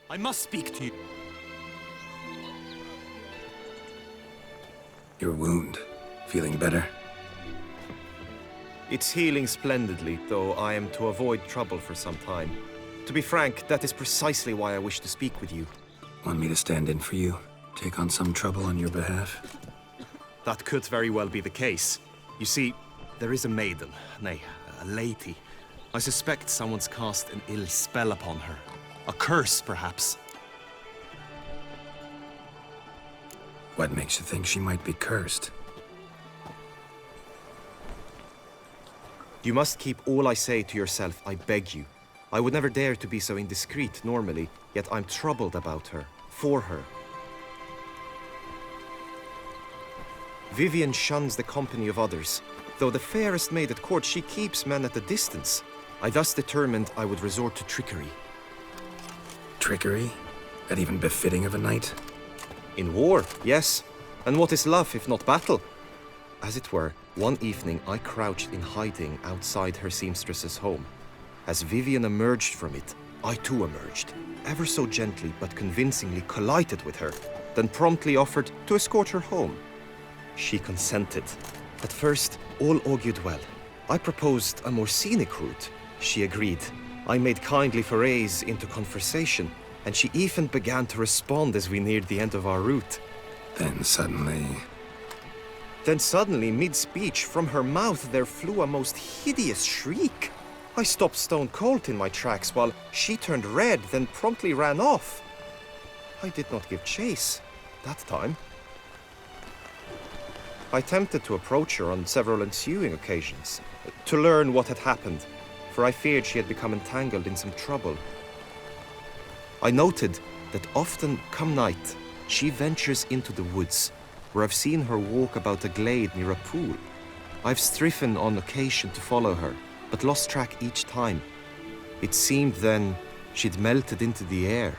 I must speak to you. Your wound. Feeling better? It's healing splendidly, though I am to avoid trouble for some time. To be frank, that is precisely why I wish to speak with you. Want me to stand in for you? Take on some trouble on your behalf? That could very well be the case. You see, there is a maiden, nay, a lady. I suspect someone's cast an ill spell upon her. A curse, perhaps. What makes you think she might be cursed? You must keep all I say to yourself, I beg you. I would never dare to be so indiscreet normally, yet I'm troubled about her, for her. Vivienne shuns the company of others. Though the fairest maid at court, she keeps men at a distance. I thus determined I would resort to trickery. Trickery? That even befitting of a knight? In war, yes. And what is love if not battle? As it were, one evening I crouched in hiding outside her seamstress's home. As Vivienne emerged from it, I too emerged, ever so gently but convincingly collided with her, then promptly offered to escort her home. She consented. At first, all augured well. I proposed a more scenic route. She agreed. I made kindly forays into conversation, and she even began to respond as we neared the end of our route. Then suddenly, mid-speech, from her mouth there flew a most hideous shriek. I stopped stone cold in my tracks while she turned red, then promptly ran off. I did not give chase that time. I attempted to approach her on several ensuing occasions, to learn what had happened, for I feared she had become entangled in some trouble. I noted that often, come night, she ventures into the woods, where I've seen her walk about a glade near a pool. I've striven on occasion to follow her, but lost track each time. It seemed then she'd melted into the air.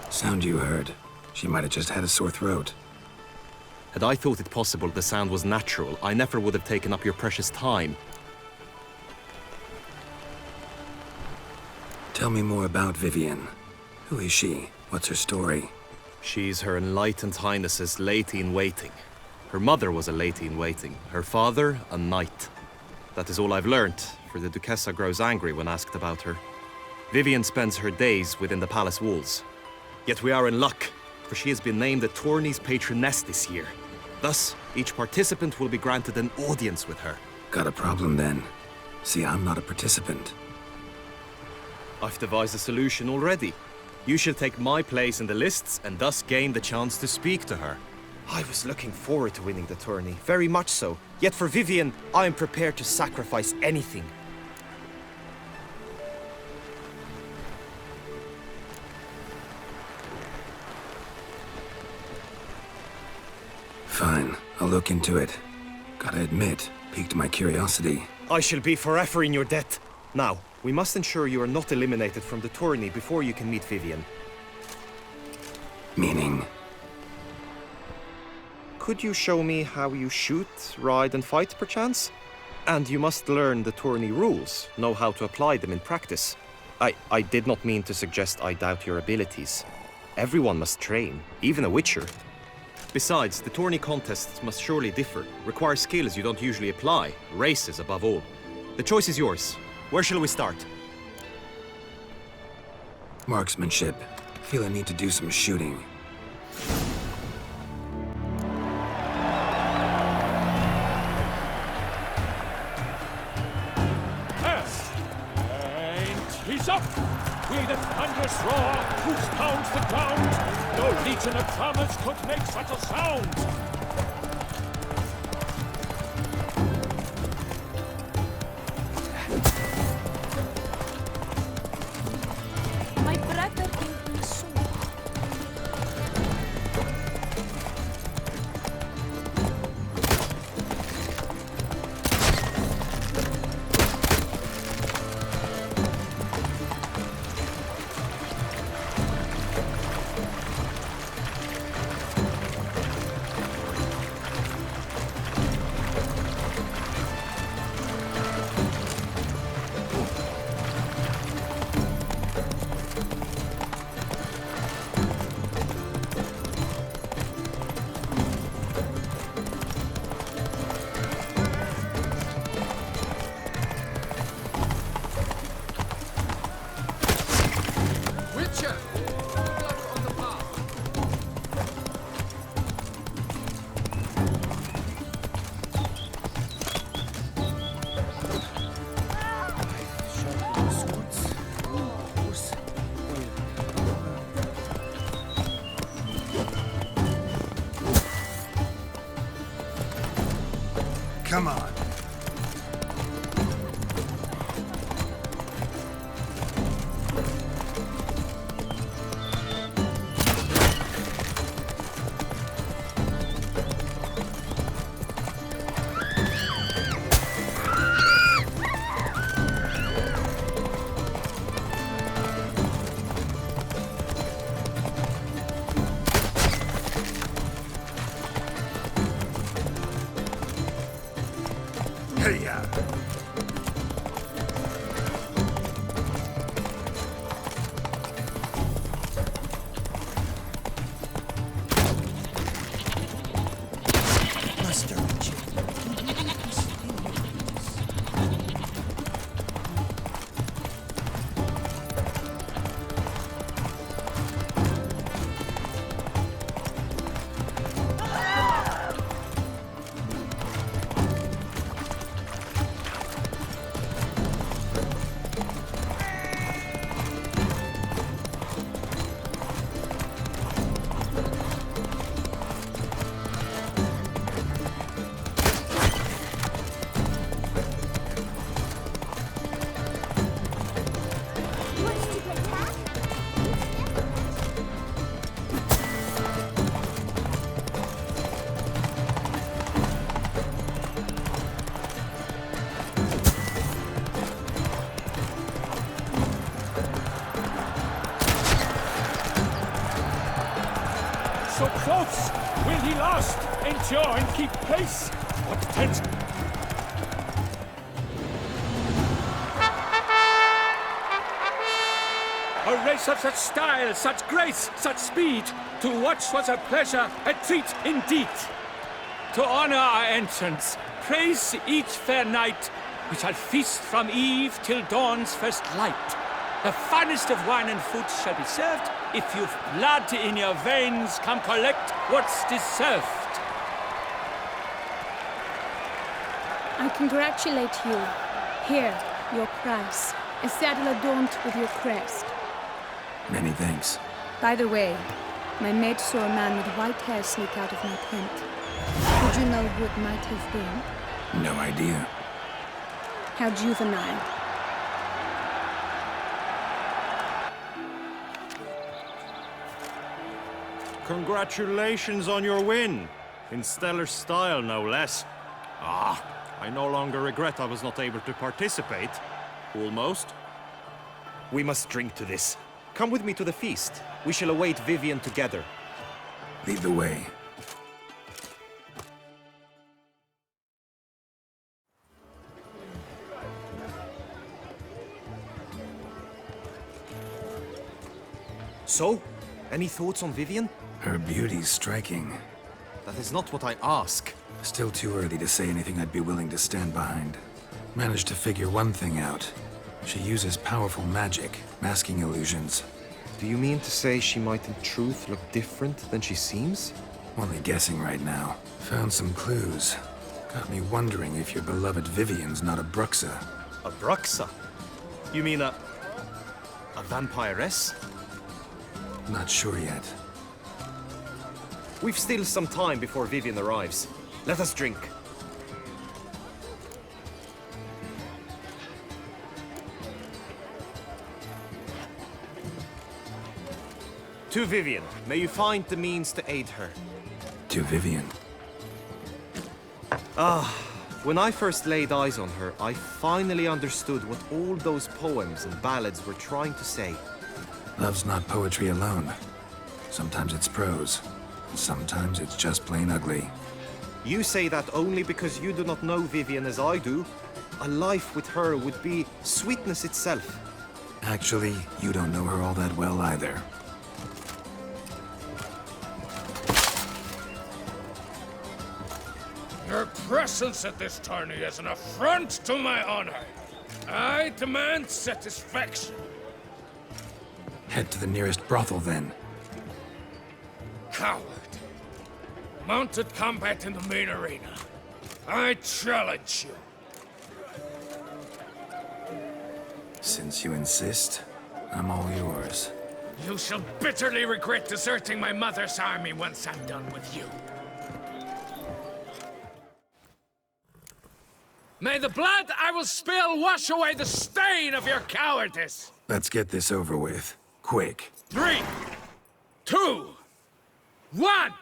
sound you heard. She might have just had a sore throat. Had I thought it possible the sound was natural, I never would have taken up your precious time. Tell me more about Vivienne. Who is she? What's her story? She's Her Enlightened Highness's lady-in-waiting. Her mother was a lady-in-waiting, her father a knight. That is all I've learnt, for the Duchessa grows angry when asked about her. Vivienne spends her days within the palace walls. Yet we are in luck, for she has been named the tourney's patroness this year. Thus, each participant will be granted an audience with her. Got a problem then. See, I'm not a participant. I've devised a solution already. You shall take my place in the lists and thus gain the chance to speak to her. I was looking forward to winning the tourney, very much so. Yet for Vivienne, I am prepared to sacrifice anything. Fine, I'll look into it. Gotta admit, piqued my curiosity. I shall be forever in your debt. Now, we must ensure you are not eliminated from the tourney before you can meet Vivienne. Meaning? Could you show me how you shoot, ride and fight, perchance? And you must learn the tourney rules, know how to apply them in practice. I did not mean to suggest I doubt your abilities. Everyone must train, even a witcher. Besides, the tourney contests must surely differ, require skills you don't usually apply, races above all. The choice is yours. Where shall we start? Marksmanship. Feel I need to do some shooting. And he's up! With a thunderous roar, who pounds the ground. No legion of drummers could make such a sound. My brother gave me a sword. Swords. Horse. Come on. Hey-ya. So close! Will he last? Endure and keep pace? What tense? A race of such style, such grace, such speed. To watch was a pleasure, a treat indeed. To honor our entrance, praise each fair knight. We shall feast from eve till dawn's first light. The finest of wine and food shall be served. If you've blood in your veins, come collect what's deserved. I congratulate you. Here, your prize. A saddle adorned with your crest. Many thanks. By the way, my maid saw a man with white hair sneak out of my tent. Would you know who it might have been? No idea. How juvenile. Congratulations on your win. In stellar style, no less. Ah, I no longer regret I was not able to participate. Almost. We must drink to this. Come with me to the feast. We shall await Vivian together. Lead the way. So, any thoughts on Vivian? Her beauty's striking. That is not what I ask. Still too early to say anything I'd be willing to stand behind. Managed to figure one thing out. She uses powerful magic, masking illusions. Do you mean to say she might in truth look different than she seems? Only guessing right now. Found some clues. Got me wondering if your beloved Vivian's not a Bruxa. A Bruxa? You mean a vampiress? Not sure yet. We've still some time before Vivian arrives. Let us drink. To Vivian, may you find the means to aid her. To Vivian. When I first laid eyes on her, I finally understood what all those poems and ballads were trying to say. Love's not poetry alone. Sometimes it's prose. Sometimes it's just plain ugly. You say that only because you do not know Vivian as I do. A life with her would be sweetness itself. Actually, you don't know her all that well either. Your presence at this tourney is an affront to my honor. I demand satisfaction. Head to the nearest brothel, then. Coward. Mounted combat in the main arena. I challenge you. Since you insist, I'm all yours. You shall bitterly regret deserting my mother's army once I'm done with you. May the blood I will spill wash away the stain of your cowardice! Let's get this over with. Quick. 3, 2, 1!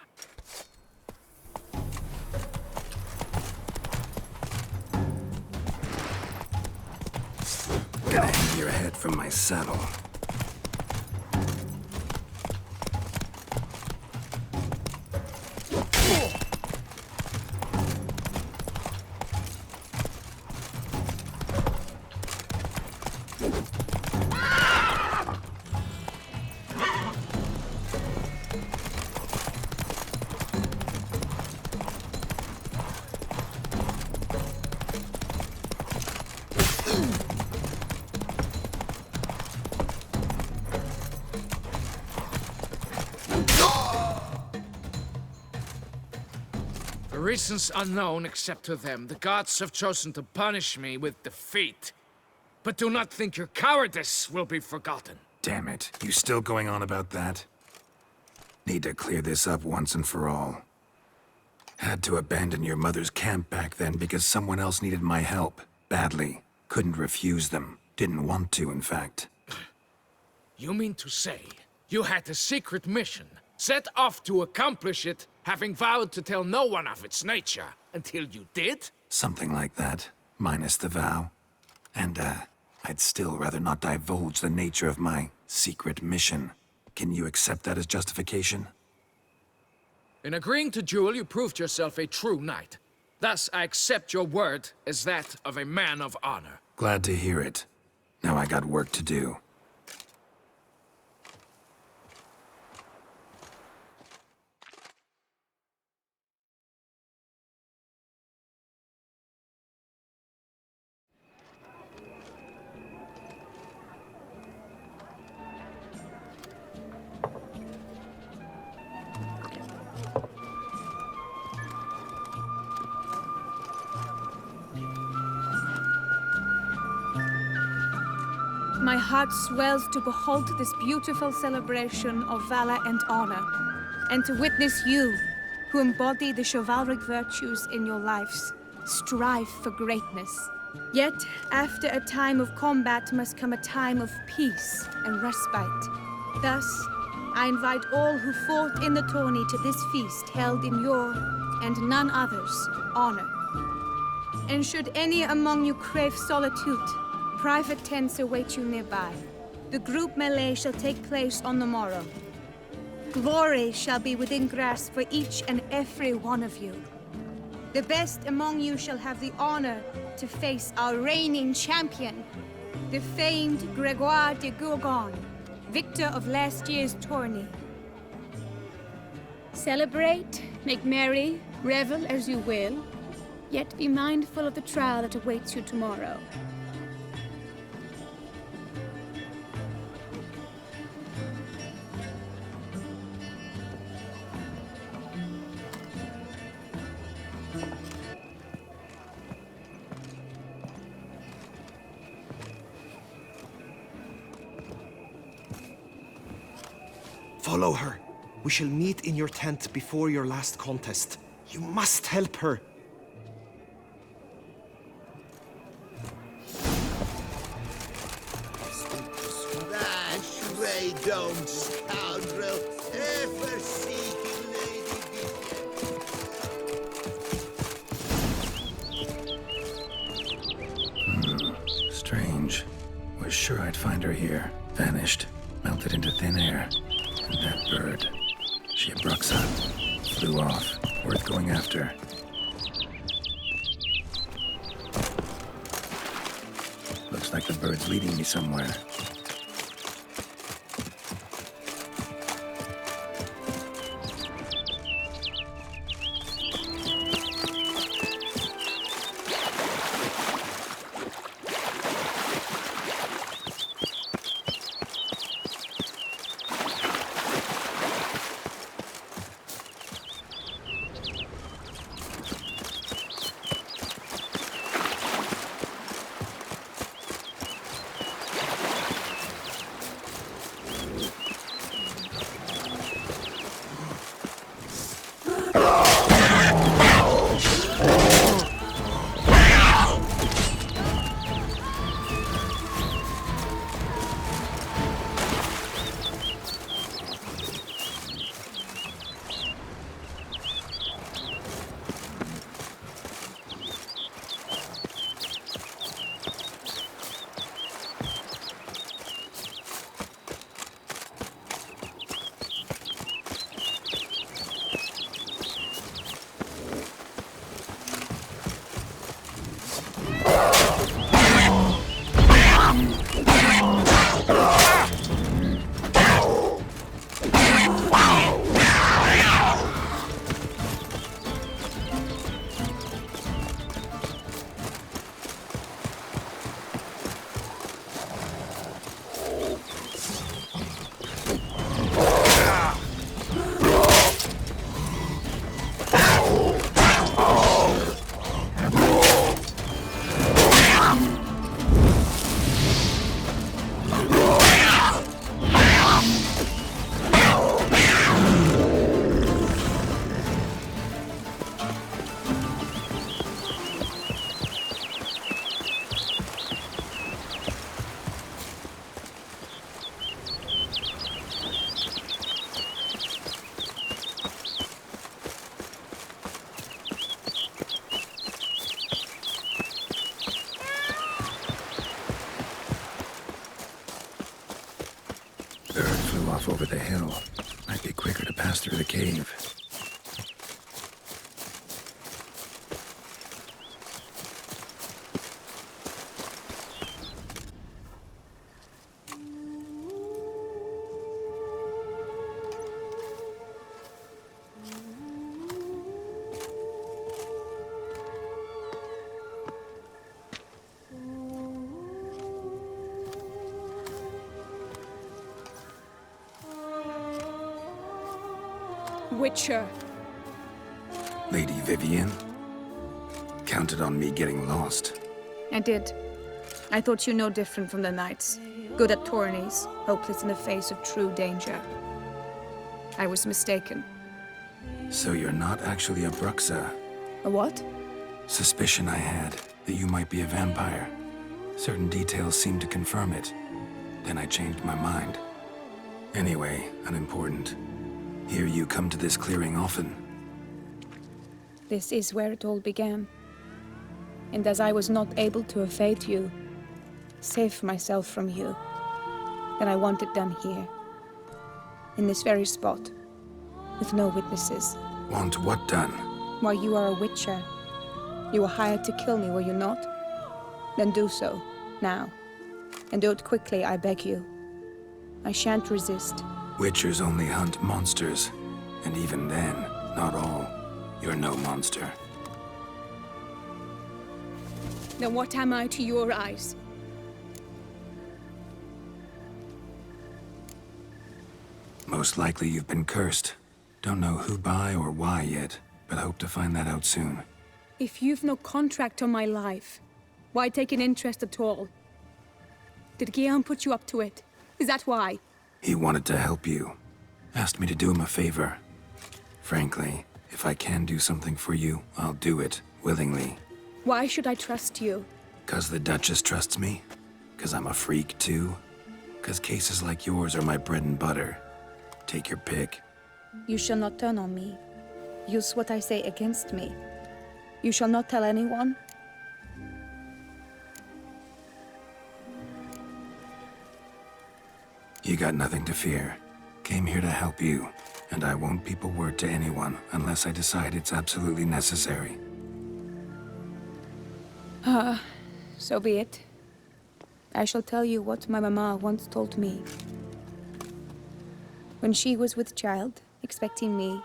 Gotta hang your head from my saddle. For reasons unknown except to them, the gods have chosen to punish me with defeat. But do not think your cowardice will be forgotten. Damn it. You still going on about that? Need to clear this up once and for all. Had to abandon your mother's camp back then because someone else needed my help. Badly. Couldn't refuse them. Didn't want to, in fact. You mean to say you had a secret mission, set off to accomplish it, having vowed to tell no one of its nature, until you did? Something like that. Minus the vow. And, I'd still rather not divulge the nature of my secret mission. Can you accept that as justification? In agreeing to duel, you proved yourself a true knight. Thus, I accept your word as that of a man of honor. Glad to hear it. Now I got work to do. My heart swells to behold this beautiful celebration of valor and honor, and to witness you, who embody the chivalric virtues in your lives, strive for greatness. Yet, after a time of combat must come a time of peace and respite. Thus, I invite all who fought in the tourney to this feast held in your, and none other's, honor. And should any among you crave solitude, private tents await you nearby. The group melee shall take place on the morrow. Glory shall be within grasp for each and every one of you. The best among you shall have the honor to face our reigning champion, the famed Gregoire de Gourgon, victor of last year's tourney. Celebrate, make merry, revel as you will, yet be mindful of the trial that awaits you tomorrow. Follow her. We shall meet in your tent before your last contest. You must help her. Dash away, domed scoundrel, ever seeking Lady Vivian. Strange. Was sure I'd find her here. Vanished. Melted into thin air. And that bird. She Abruxa. Flew off. Worth going after. Looks like the bird's leading me somewhere. off over the hill. Might be quicker to pass through the cave. Witcher. Lady Vivienne? Counted on me getting lost. I did. I thought you no different from the knights. Good at tourneys, hopeless in the face of true danger. I was mistaken. So you're not actually a Bruxa. A what? Suspicion I had, that you might be a vampire. Certain details seemed to confirm it. Then I changed my mind. Anyway, unimportant. Hear you come to this clearing often. This is where it all began. And as I was not able to evade you, save myself from you, then I want it done here. In this very spot. With no witnesses. Want what done? Why, you are a witcher. You were hired to kill me, were you not? Then do so, now. And do it quickly, I beg you. I shan't resist. Witchers only hunt monsters. And even then, not all. You're no monster. Then what am I to your eyes? Most likely you've been cursed. Don't know who by or why yet, but hope to find that out soon. If you've no contract on my life, why take an interest at all? Did Guillaume put you up to it? Is that why? He wanted to help you. Asked me to do him a favor. Frankly, if I can do something for you, I'll do it, willingly. Why should I trust you? 'Cause the Duchess trusts me? 'Cause I'm a freak, too? 'Cause cases like yours are my bread and butter? Take your pick. You shall not turn on me. Use what I say against me. You shall not tell anyone? You got nothing to fear. Came here to help you, and I won't peep a word to anyone unless I decide it's absolutely necessary. So be it. I shall tell you what my mama once told me. When she was with child, expecting me,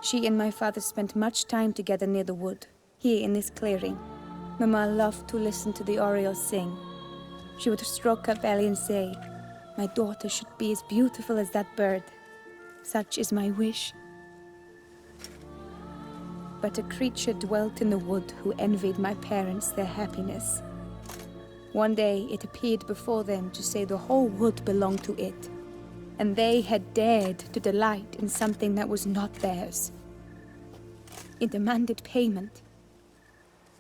she and my father spent much time together near the wood, here in this clearing. Mama loved to listen to the orioles sing. She would stroke her belly and say, "My daughter should be as beautiful as that bird. Such is my wish." But a creature dwelt in the wood who envied my parents their happiness. One day it appeared before them to say the whole wood belonged to it, and they had dared to delight in something that was not theirs. It demanded payment.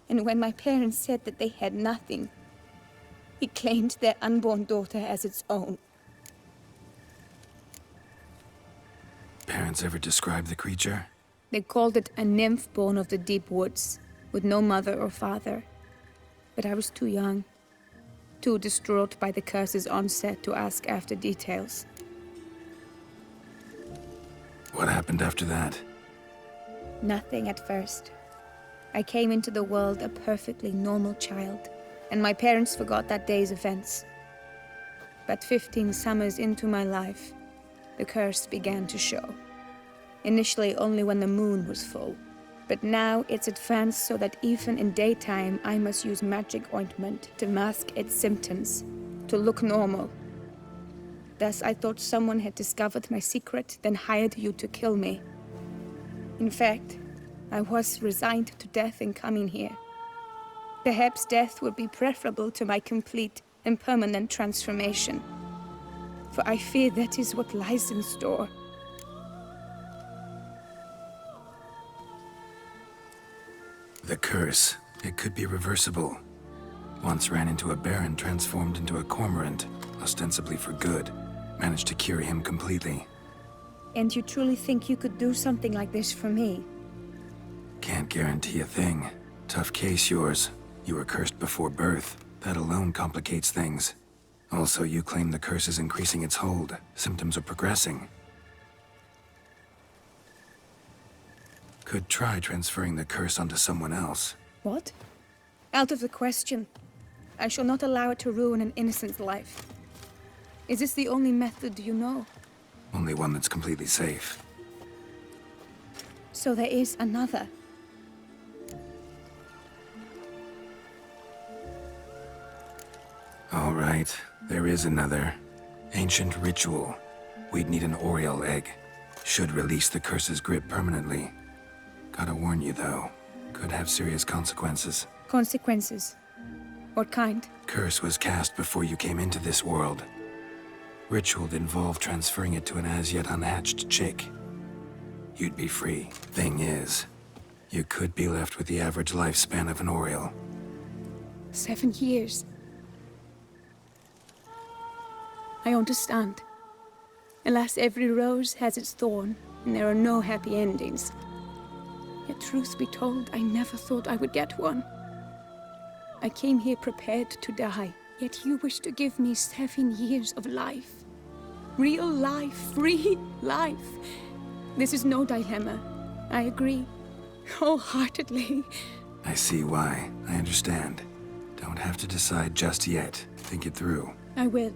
And when my parents said that they had nothing, it claimed their unborn daughter as its own. Parents ever describe the creature? They called it a nymph born of the deep woods, with no mother or father. But I was too young, too distraught by the curse's onset to ask after details. What happened after that? Nothing at first. I came into the world a perfectly normal child, and my parents forgot that day's events. But 15 summers into my life, the curse began to show. Initially only when the moon was full, but now it's advanced so that even in daytime I must use magic ointment to mask its symptoms, to look normal. Thus I thought someone had discovered my secret, then hired you to kill me. In fact, I was resigned to death in coming here. Perhaps death would be preferable to my complete and permanent transformation, for I fear that is what lies in store. The curse. It could be reversible. Once ran into a baron transformed into a cormorant, ostensibly for good. Managed to cure him completely. And you truly think you could do something like this for me? Can't guarantee a thing. Tough case, yours. You were cursed before birth. That alone complicates things. Also, you claim the curse is increasing its hold. Symptoms are progressing. Could try transferring the curse onto someone else. What? Out of the question. I shall not allow it to ruin an innocent's life. Is this the only method you know? Only one that's completely safe. So there is another. All right, there is another. Ancient ritual. We'd need an Oriel egg. Should release the curse's grip permanently. Gotta warn you, though. Could have serious consequences. Consequences? What kind? Curse was cast before you came into this world. Ritual'd involve transferring it to an as-yet unhatched chick. You'd be free. Thing is, you could be left with the average lifespan of an Oriel. 7 years. I understand. Alas, every rose has its thorn, and there are no happy endings. Yet truth be told, I never thought I would get one. I came here prepared to die, yet you wish to give me 7 years of life. Real life, free life. This is no dilemma. I agree. Wholeheartedly. I see why. I understand. Don't have to decide just yet. Think it through. I will.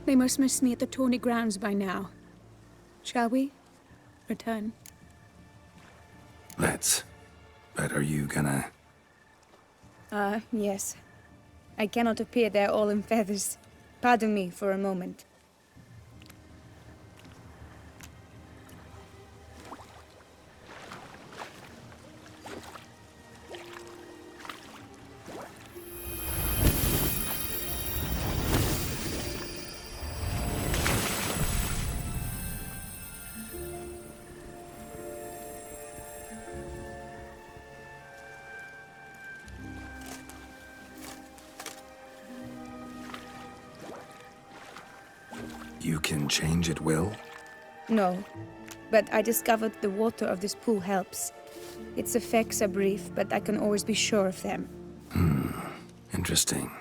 They must miss me at the tourney grounds by now. Shall we? Return. Let's. But are you gonna... Yes. I cannot appear there all in feathers. Pardon me for a moment. You can change at will? No, but I discovered the water of this pool helps. Its effects are brief, but I can always be sure of them. Interesting.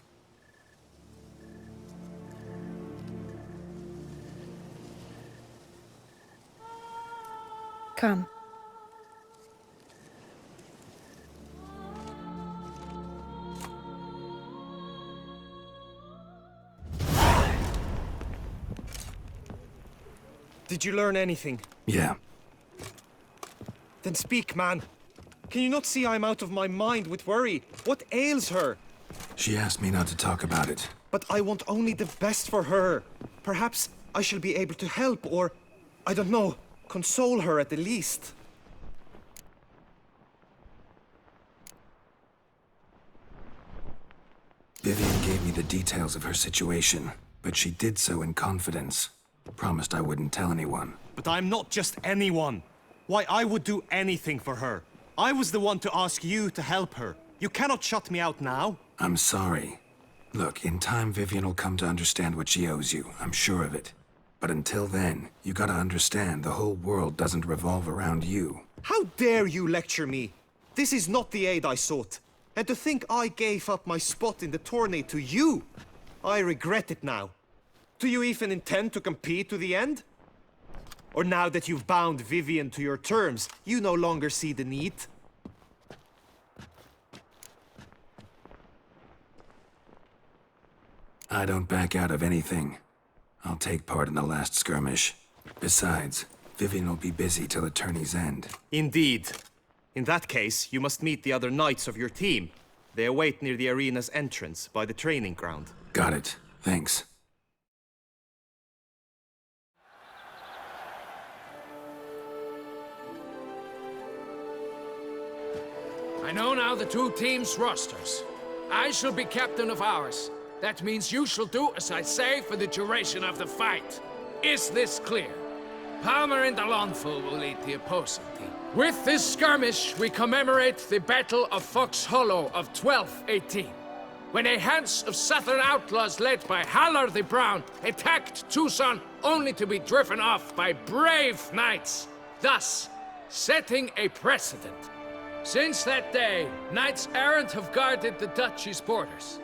Come. Did you learn anything? Yeah. Then speak, man. Can you not see I'm out of my mind with worry? What ails her? She asked me not to talk about it. But I want only the best for her. Perhaps I shall be able to help or, I don't know, console her at the least. Vivian gave me the details of her situation, but she did so in confidence. Promised I wouldn't tell anyone. But I'm not just anyone. Why, I would do anything for her. I was the one to ask you to help her. You cannot shut me out now. I'm sorry. Look, in time Vivian will come to understand what she owes you. I'm sure of it. But until then, you gotta understand the whole world doesn't revolve around you. How dare you lecture me? This is not the aid I sought. And to think I gave up my spot in the tourney to you. I regret it now. Do you even intend to compete to the end? Or now that you've bound Vivian to your terms, you no longer see the need? I don't back out of anything. I'll take part in the last skirmish. Besides, Vivian will be busy till the tourney's end. Indeed. In that case, you must meet the other knights of your team. They await near the arena's entrance, by the training ground. Got it. Thanks. I know now the two teams' rosters. I shall be captain of ours. That means you shall do as I say for the duration of the fight. Is this clear? Palmer and Alonful will lead the opposing team. With this skirmish, we commemorate the Battle of Fox Hollow of 1218, when a Hans of Southern outlaws led by Halar the Brown attacked Tucson only to be driven off by brave knights, thus setting a precedent. Since that day, knights errant have guarded the duchy's borders.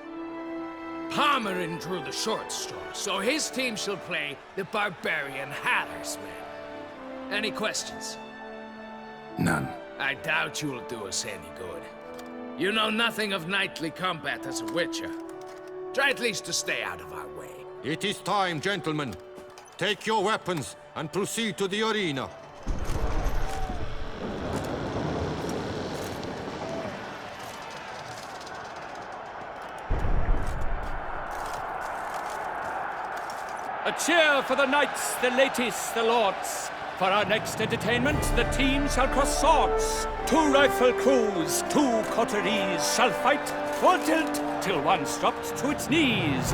Palmerin drew the short straw, so his team shall play the barbarian Haller's men. Any questions? None. I doubt you'll do us any good. You know nothing of knightly combat as a witcher. Try at least to stay out of our way. It is time, gentlemen. Take your weapons and proceed to the arena. A cheer for the knights, the ladies, the lords. For our next entertainment, the teams shall cross swords. 2 rifle crews, 2 coteries shall fight full tilt till one's dropped to its knees.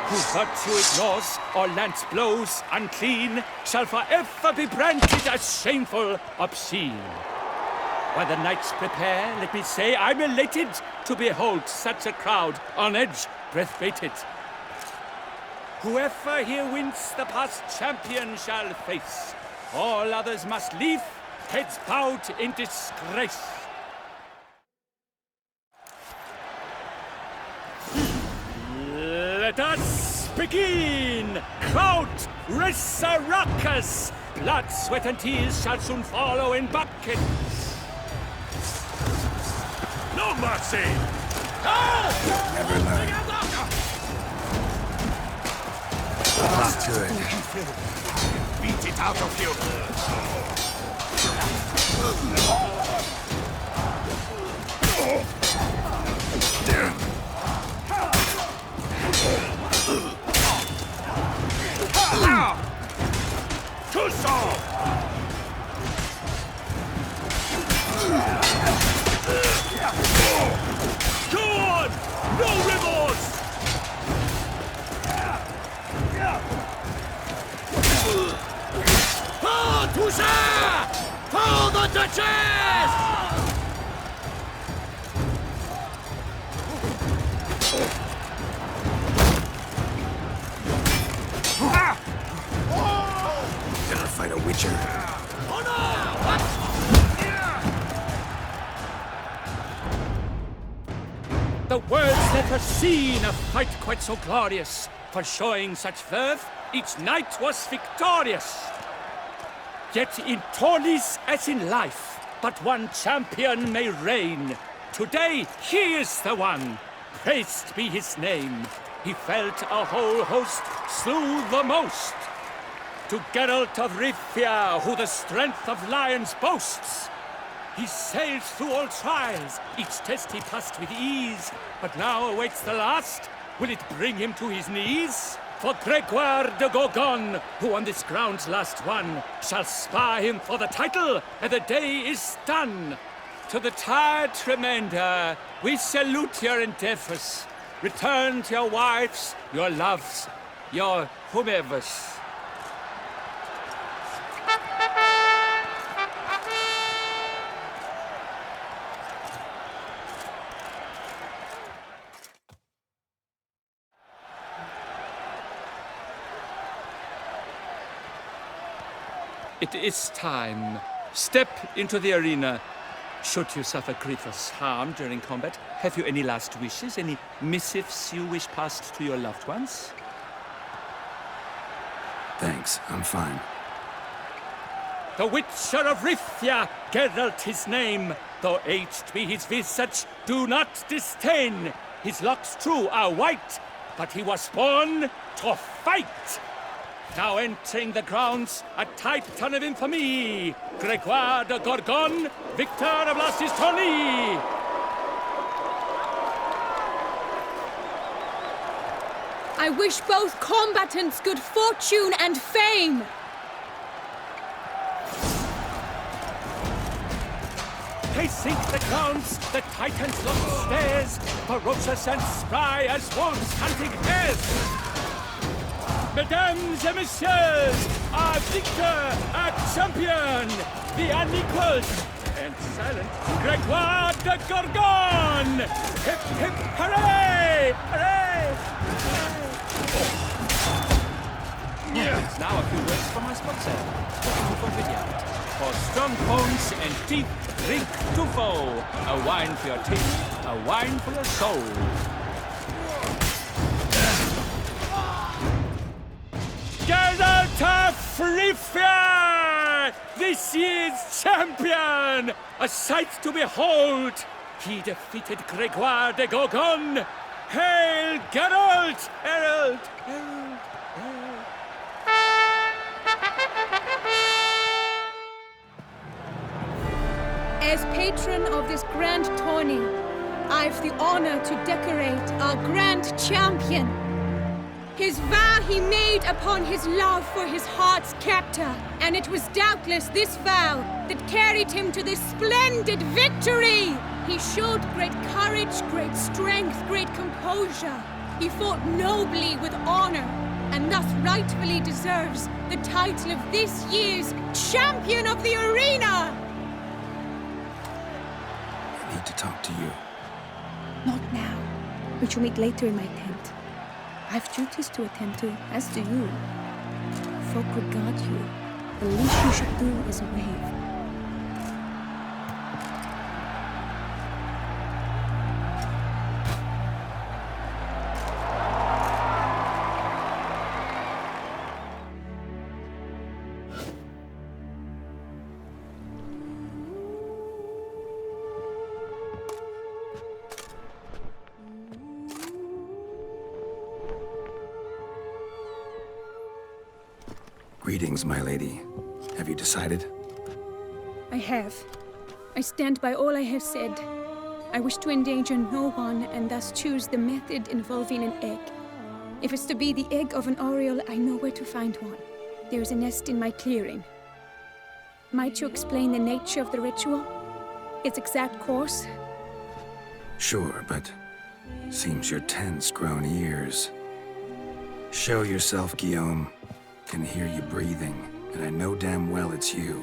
Who virtue ignores or lance blows unclean shall forever be branded as shameful, obscene. While the knights prepare, let me say I'm elated to behold such a crowd on edge, breath-baited. Whoever here wins the past champion shall face. All others must leave, heads bowed in disgrace. Let us begin! Crowd, raise a ruckus! Blood, sweat, and tears shall soon follow in buckets. No mercy! Never learn. That's good. Beat it out of you! Go on! No remorse! For Toussaint! For the Duchess! Gonna fight a witcher. The world's never seen a fight quite so glorious. For showing such verve, each knight was victorious. Yet in tourneys as in life, but one champion may reign. Today he is the one. Praised be his name. He felt a whole host, slew the most. To Geralt of Rivia, who the strength of lions boasts. He sailed through all trials, each test he passed with ease. But now awaits the last. Will it bring him to his knees? For Gregoire de Gorgon, who on this ground last won, shall spar him for the title, and the day is done. To the tired remainder, we salute your endeavors. Return to your wives, your loves, your whomevers. It is time. Step into the arena. Should you suffer grievous harm during combat, have you any last wishes, any missives you wish passed to your loved ones? Thanks, I'm fine. The Witcher of Rivia, Geralt his name. Though aged be his visage, do not disdain. His locks true are white, but he was born to fight. Now entering the grounds, a titan of infamy, Gregoire de Gorgon, victor of Lastis tourney. I wish both combatants good fortune and fame. They sink the grounds, the titans loft stairs, ferocious and spry as wolves hunting hares. Mesdames et messieurs, our victor, our champion, the unequaled and silent Gregoire de Gorgon! Hip, hip, hooray! Hooray! It's now a few words from my sponsor, Tufo Vineyard. For strong bones and teeth, drink Tufo. A wine for your teeth, a wine for your soul. Frithia, this year's champion! A sight to behold! He defeated Gregoire de Gorgon! Hail, Geralt! Herald! Herald! Herald! As patron of this grand tourney, I've the honor to decorate our grand champion. His vow he made upon his love for his heart's captor, and it was doubtless this vow that carried him to this splendid victory. He showed great courage, great strength, great composure. He fought nobly with honor, and thus rightfully deserves the title of this year's Champion of the Arena! I need to talk to you. Not now. We shall meet later in my tent. I've duties to attend to, as do you. Folk regard you. The least you should do is wave. Greetings, my lady. Have you decided? I have. I stand by all I have said. I wish to endanger no one and thus choose the method involving an egg. If it's to be the egg of an oriole, I know where to find one. There is a nest in my clearing. Might you explain the nature of the ritual? Its exact course? Sure, but seems your tent's grown ears. Show yourself, Guillaume. Can hear you breathing, and I know damn well it's you.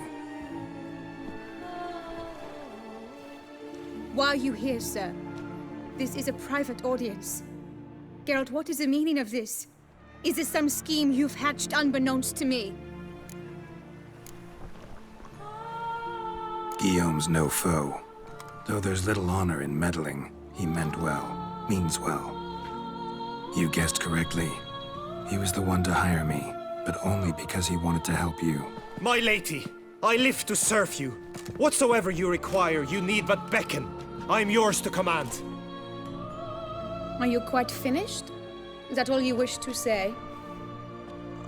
Why are you here, sir? This is a private audience. Geralt, what is the meaning of this? Is this some scheme you've hatched unbeknownst to me? Guillaume's no foe. Though there's little honor in meddling, he meant well, means well. You guessed correctly. He was the one to hire me, but only because he wanted to help you. My lady, I live to serve you. Whatsoever you require, you need but beckon. I am yours to command. Are you quite finished? Is that all you wish to say?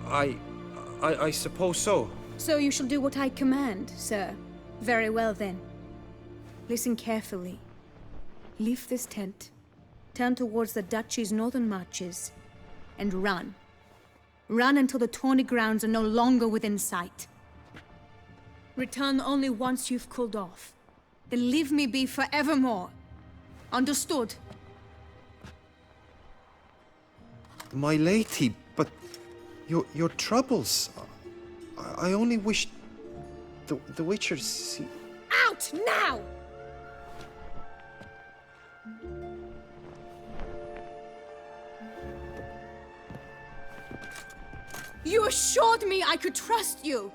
I suppose so. So you shall do what I command, sir. Very well, then. Listen carefully. Leave this tent, turn towards the Duchy's northern marches, and run. Run until the tourney grounds are no longer within sight. Return only once you've cooled off. Then leave me be forevermore. Understood? My lady, but your troubles. I only wish the Witcher see. Out now! You assured me I could trust you!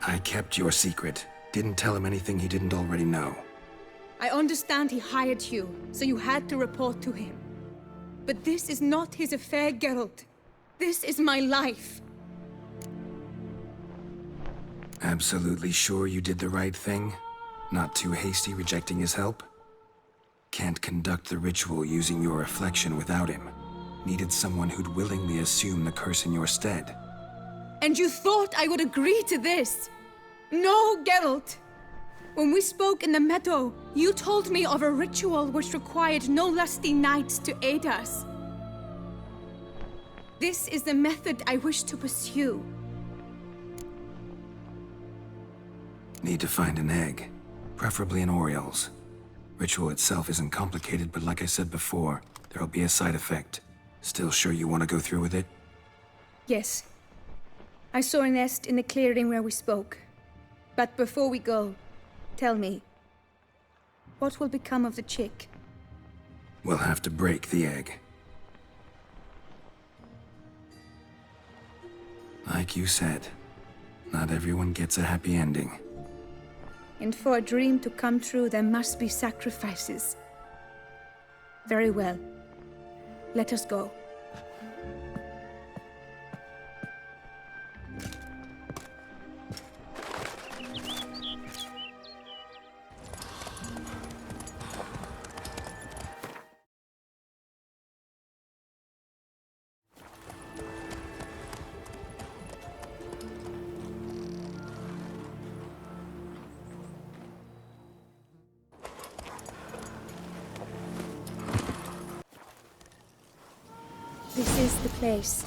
I kept your secret. Didn't tell him anything he didn't already know. I understand he hired you, so you had to report to him. But this is not his affair, Geralt. This is my life. Absolutely sure you did the right thing? Not too hasty rejecting his help? Can't conduct the ritual using your reflection without him. Needed someone who'd willingly assume the curse in your stead. And you thought I would agree to this? No, Geralt! When we spoke in the meadow, you told me of a ritual which required no lusty knights to aid us. This is the method I wish to pursue. Need to find an egg, preferably an oriole's. Ritual itself isn't complicated, but like I said before, there'll be a side effect. Still sure you want to go through with it? Yes. I saw a nest in the clearing where we spoke. But before we go, tell me, what will become of the chick? We'll have to break the egg. Like you said, not everyone gets a happy ending. And for a dream to come true, there must be sacrifices. Very well. Let us go. this is the place.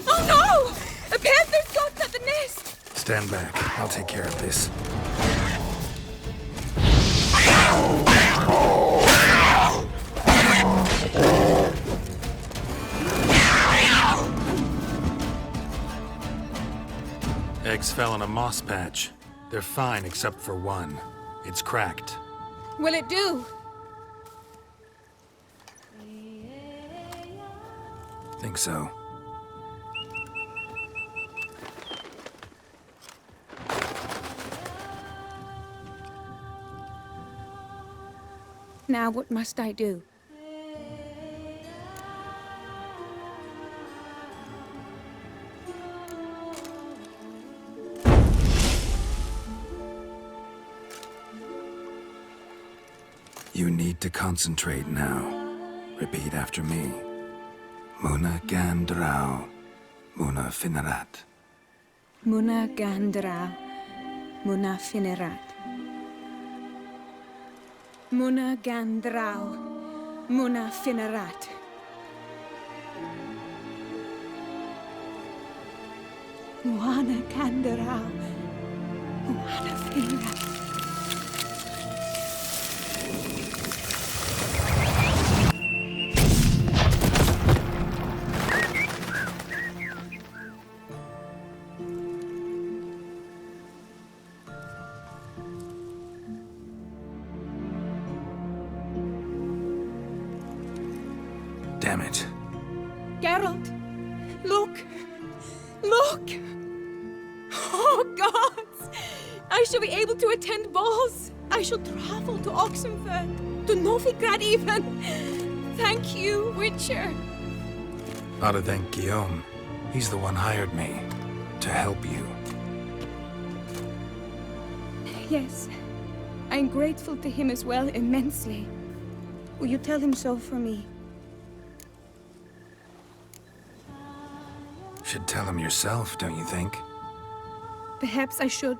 Oh no! A panther's got at the nest! Stand back. I'll take care of this. Eggs fell in a moss patch. They're fine except for one. It's cracked. Will it do? Think so. Now what must I do? You need to concentrate now. Repeat after me. Muna Gandrau, Muna Finerat. Muna Gandra, Muna Finerat. Muna Gandrau, Muna Finerat. Muana Gandrau, Muana Finerat. Damn it. Geralt, look! Look! Oh, gods! I shall be able to attend balls. I shall travel to Oxenfurt, to Novigrad even. Thank you, Witcher. Ought to thank Guillaume. He's the one hired me to help you. Yes, I'm grateful to him as well, immensely. Will you tell him so for me? Should tell him yourself, don't you think? Perhaps I should,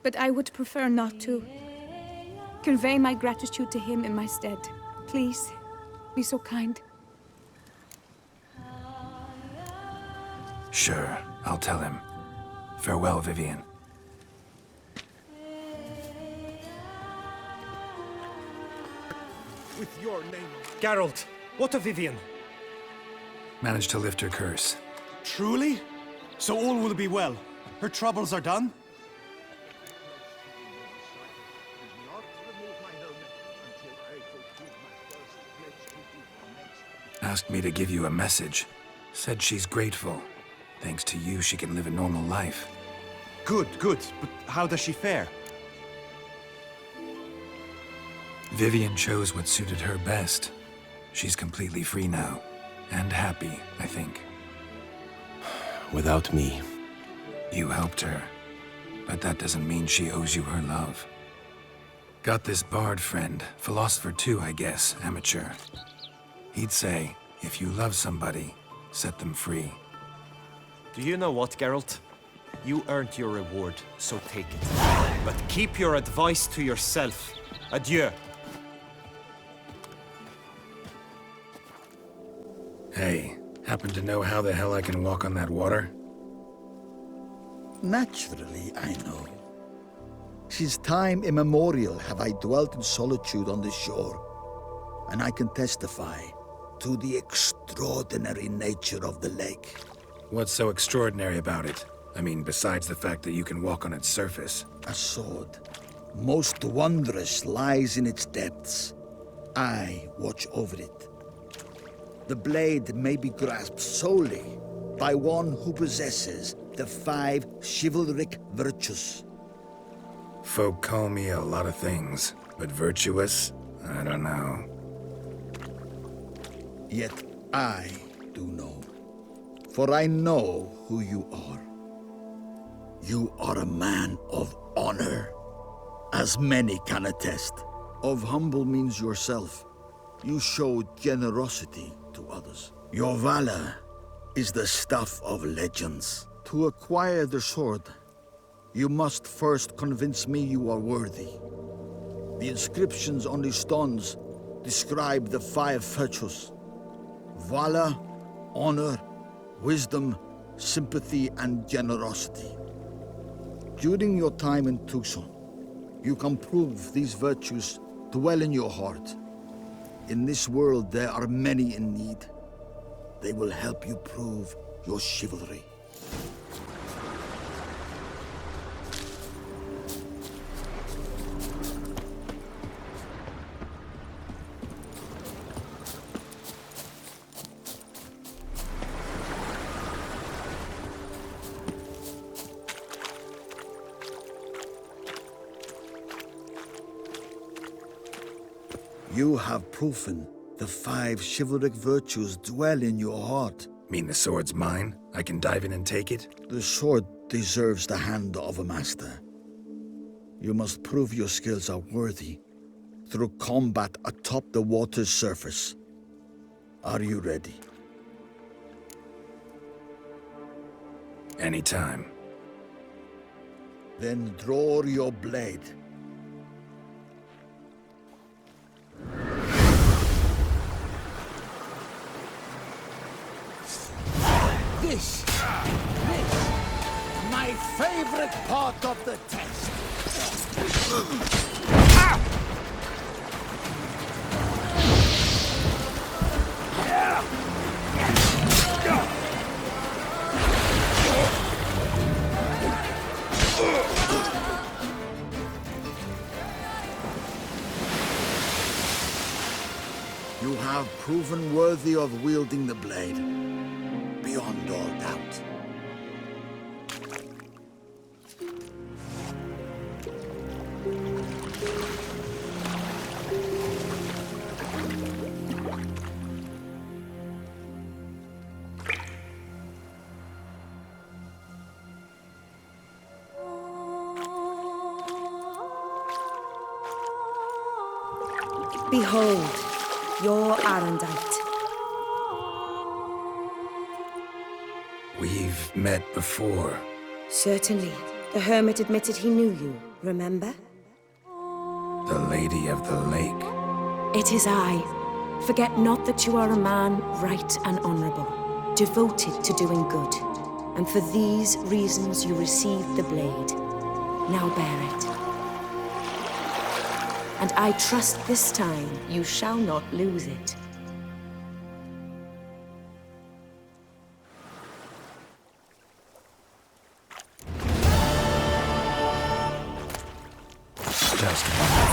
but I would prefer not to. Convey my gratitude to him in my stead. Please, be so kind. Sure, I'll tell him. Farewell, Vivian. With your name. Geralt, what of Vivian? Managed to lift her curse. Truly? So all will be well. Her troubles are done? Asked me to give you a message. Said she's grateful. Thanks to you, she can live a normal life. Good, good. But how does she fare? Vivian chose what suited her best. She's completely free now. And happy, I think. Without me. You helped her. But that doesn't mean she owes you her love. Got this bard friend, philosopher too, I guess, amateur. He'd say, if you love somebody, set them free. Do you know what, Geralt? You earned your reward, so take it. But keep your advice to yourself. Adieu. Hey, happen to know how the hell I can walk on that water? Naturally, I know. Since time immemorial have I dwelt in solitude on this shore, and I can testify to the extraordinary nature of the lake. What's so extraordinary about it? I mean, besides the fact that you can walk on its surface. A sword, most wondrous, lies in its depths. I watch over it. The blade may be grasped solely by one who possesses the 5 chivalric virtues. Folk call me a lot of things, but virtuous? I don't know. Yet I do know. For I know who you are. You are a man of honor, as many can attest. Of humble means yourself. You show generosity to others. Your valor is the stuff of legends. To acquire the sword, You must first convince me you are worthy. The inscriptions on the stones describe the 5 virtues: valor, honor, wisdom, sympathy, and generosity. During your time in Tucson, you can prove these virtues dwell in your heart. In this world, there are many in need. They will help you prove your chivalry. You have proven the 5 chivalric virtues dwell in your heart. Mean the sword's mine? I can dive in and take it? The sword deserves the hand of a master. You must prove your skills are worthy through combat atop the water's surface. Are you ready? Anytime. Then draw your blade. This, my favorite part of the test. You have proven worthy of wielding the blade. Beyond all doubt. Behold, your Arendite. We've met before. Certainly. The hermit admitted he knew you, remember? The Lady of the Lake. It is I. Forget not that you are a man right and honorable, devoted to doing good. And for these reasons you received the blade. Now bear it. And I trust this time you shall not lose it. Just one